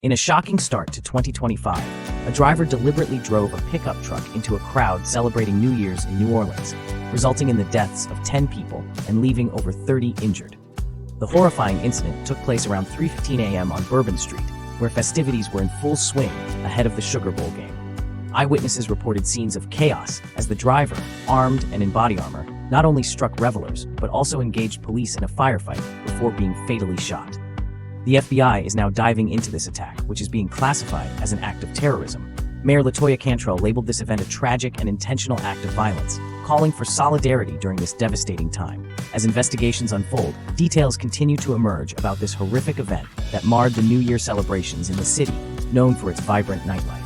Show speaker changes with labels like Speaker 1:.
Speaker 1: In a shocking start to 2025, a driver deliberately drove a pickup truck into a crowd celebrating New Year's in New Orleans, resulting in the deaths of 10 people and leaving over 30 injured. The horrifying incident took place around 3:15 a.m. on Bourbon Street, where festivities were in full swing ahead of the Sugar Bowl game. Eyewitnesses reported scenes of chaos as the driver, armed and in body armor, not only struck revelers but also engaged police in a firefight before being fatally shot. The FBI is now diving into this attack, which is being classified as an act of terrorism. Mayor LaToya Cantrell labeled this event a tragic and intentional act of violence, calling for solidarity during this devastating time. As investigations unfold, details continue to emerge about this horrific event that marred the New Year celebrations in the city, known for its vibrant nightlife.